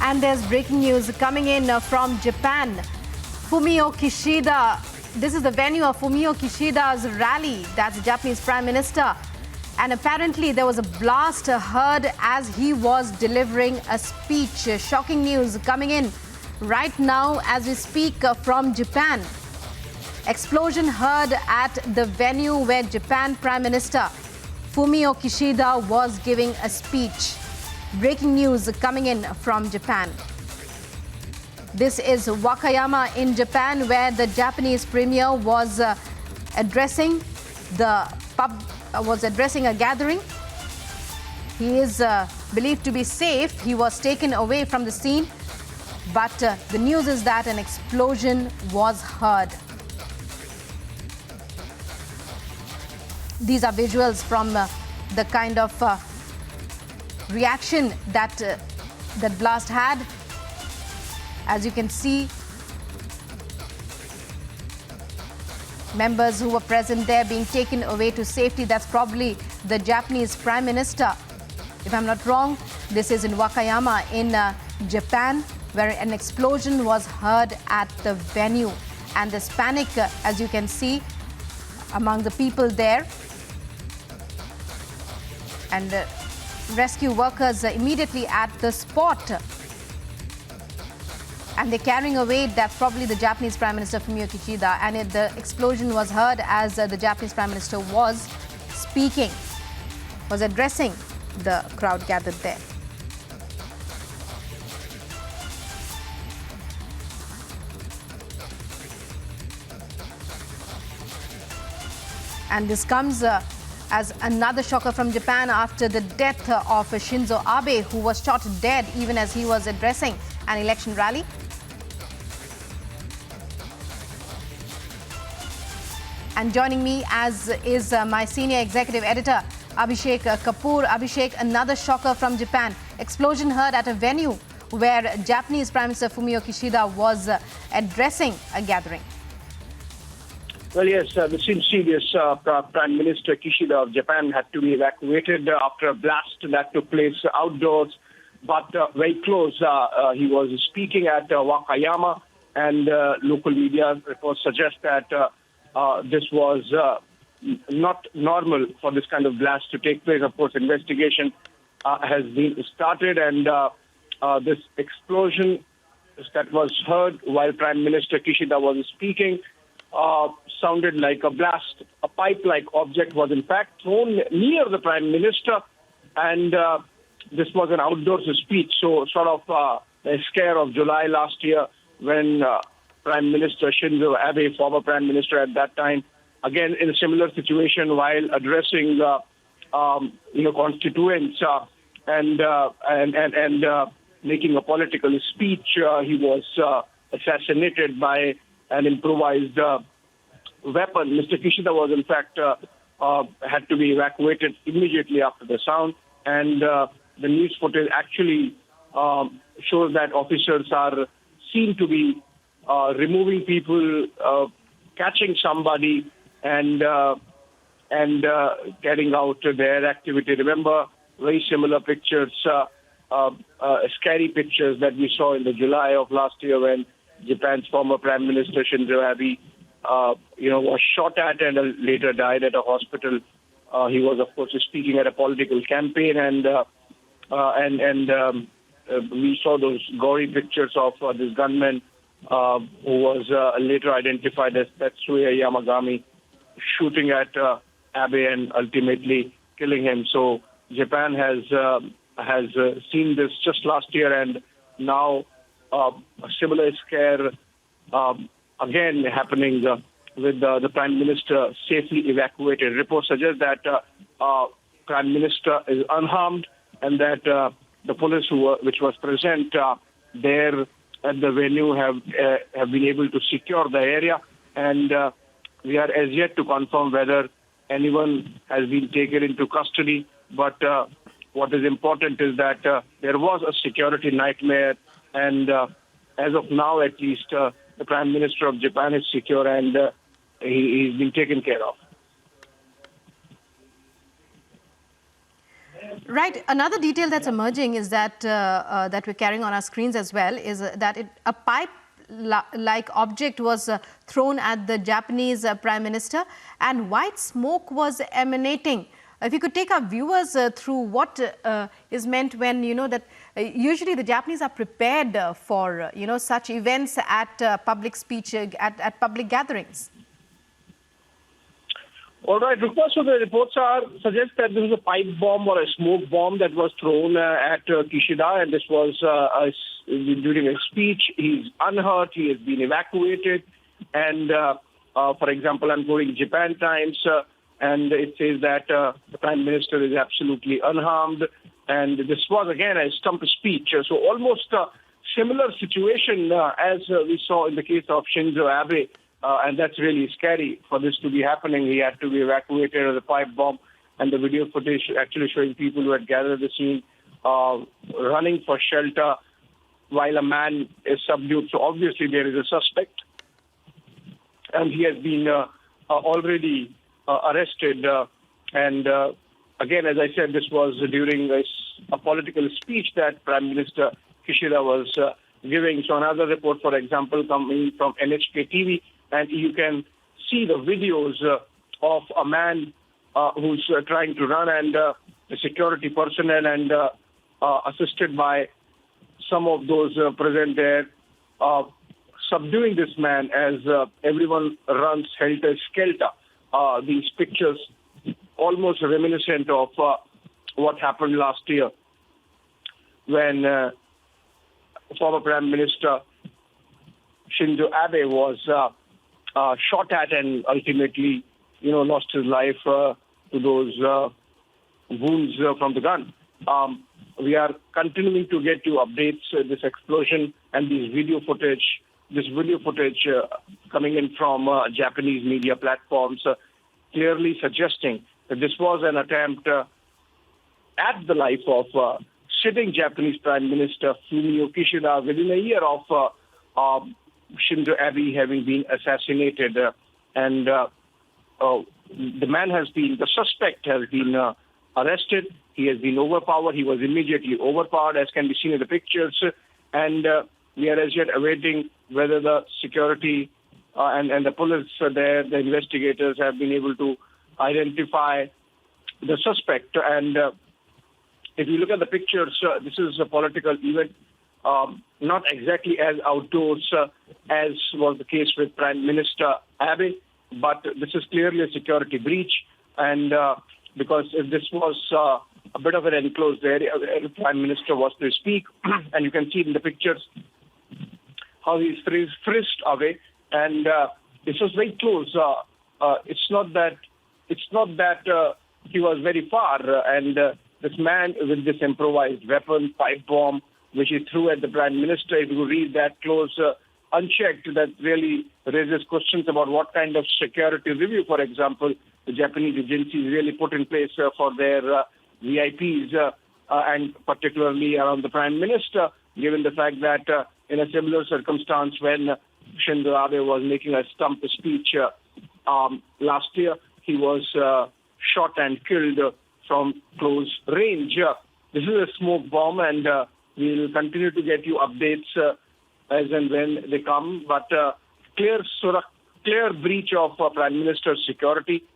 And there's breaking news coming in from Japan. Fumio Kishida, this is the venue of Fumio Kishida's rally. That's the Japanese Prime Minister. And apparently there was a blast heard as he was delivering a speech. Shocking news coming in right now as we speak from Japan. Explosion heard at the venue where Japan Prime Minister Fumio Kishida was giving a speech. Breaking news coming in from Japan. This is Wakayama in Japan, where the Japanese premier was addressing a gathering. He is believed to be safe. He was taken away from the scene, but the news is that an explosion was heard. These are visuals from the kind of reaction that that blast had. As you can see, members who were present there being taken away to safety. That's probably the Japanese Prime Minister. If I'm not wrong, this is in Wakayama in Japan, where an explosion was heard at the venue. And there's panic, as you can see, among the people there. And rescue workers immediately at the spot. And they're carrying away, that's probably the Japanese Prime Minister Fumio Kishida. And the explosion was heard as the Japanese Prime Minister was speaking, was addressing the crowd gathered there. And this comes as another shocker from Japan after the death of Shinzo Abe, who was shot dead even as he was addressing an election rally. And joining me as is my senior executive editor, Abhishek Kapoor. Abhishek, another shocker from Japan. Explosion heard at a venue where Japanese Prime Minister Fumio Kishida was addressing a gathering. Well, yes, the scene serious. Prime Minister Kishida of Japan had to be evacuated after a blast that took place outdoors, but very close. He was speaking at Wakayama, and local media reports suggest that this was not normal for this kind of blast to take place. Of course, investigation has been started, and this explosion that was heard while Prime Minister Kishida was speaking sounded like a blast. A pipe-like object was in fact thrown near the Prime Minister, and this was an outdoors speech, so sort of a scare of July last year when Prime Minister Shinzo Abe, former Prime Minister at that time, again in a similar situation while addressing constituents and making a political speech, he was assassinated by an improvised weapon. Mr. Kishida was, in fact, had to be evacuated immediately after the sound. And the news footage actually shows that officers are seen to be removing people, catching somebody, and carrying out their activity. Remember, very similar pictures, scary pictures that we saw in the July of last year when Japan's former Prime Minister Shinzo Abe, was shot at and later died at a hospital. He was, of course, speaking at a political campaign, and we saw those gory pictures of this gunman who was later identified as Tetsuya Yamagami, shooting at Abe and ultimately killing him. So Japan has seen this just last year, and now a similar scare again happening with the Prime Minister safely evacuated. Reports suggest that Prime Minister is unharmed and that the police which was present there at the venue have been able to secure the area, and we are as yet to confirm whether anyone has been taken into custody. But what is important is that there was a security nightmare, and as of now, at least, the Prime Minister of Japan is secure and he's been taken care of. Right. Another detail that's emerging is that that we're carrying on our screens as well is that a pipe-like object was thrown at the Japanese Prime Minister, and white smoke was emanating. If you could take our viewers through what is meant when that usually the Japanese are prepared for such events at public speech at public gatherings. All right, Rukma, so the reports suggest that this was a pipe bomb or a smoke bomb that was thrown at Kishida, and this was during a speech. He's unhurt. He has been evacuated. And, for example, I'm quoting Japan Times, and it says that the Prime Minister is absolutely unharmed. And this was, again, a stump speech. So almost a similar situation as we saw in the case of Shinzo Abe. And that's really scary for this to be happening. He had to be evacuated as a pipe bomb, and the video footage actually showing people who had gathered the scene running for shelter while a man is subdued. So obviously there is a suspect, and he has been already arrested. And again, as I said, this was during a political speech that Prime Minister Kishida was giving. So another report, for example, coming from NHK TV, and you can see the videos of a man who's trying to run, and the security personnel and assisted by some of those present there subduing this man as everyone runs helter-skelter. These pictures almost reminiscent of what happened last year when former Prime Minister Shinzo Abe was shot at and ultimately, lost his life to those wounds from the gun. We are continuing to get you updates, this explosion and this video footage coming in from Japanese media platforms, clearly suggesting that this was an attempt at the life of sitting Japanese Prime Minister Fumio Kishida within a year of Shinzo Abe having been assassinated. And the suspect has been arrested. He has been overpowered. He was immediately overpowered, as can be seen in the pictures. And we are as yet awaiting whether the security and the police there, the investigators, have been able to identify the suspect. And if you look at the pictures, this is a political event, not exactly as outdoors as was the case with Prime Minister Abe, but this is clearly a security breach. And because if this was a bit of an enclosed area where the Prime Minister was to speak, and you can see in the pictures how he's frisked away, and this was very close. It's not that he was very far, and this man with this improvised weapon, pipe bomb, which he threw at the Prime Minister, if you read that close, unchecked, that really raises questions about what kind of security review, for example, the Japanese agencies really put in place for their VIPs, and particularly around the Prime Minister, given the fact that in a similar circumstance when Shinzo Abe was making a stump speech last year, he was shot and killed from close range. This is a smoke bomb, and we'll continue to get you updates as and when they come. But clear breach of Prime Minister's security.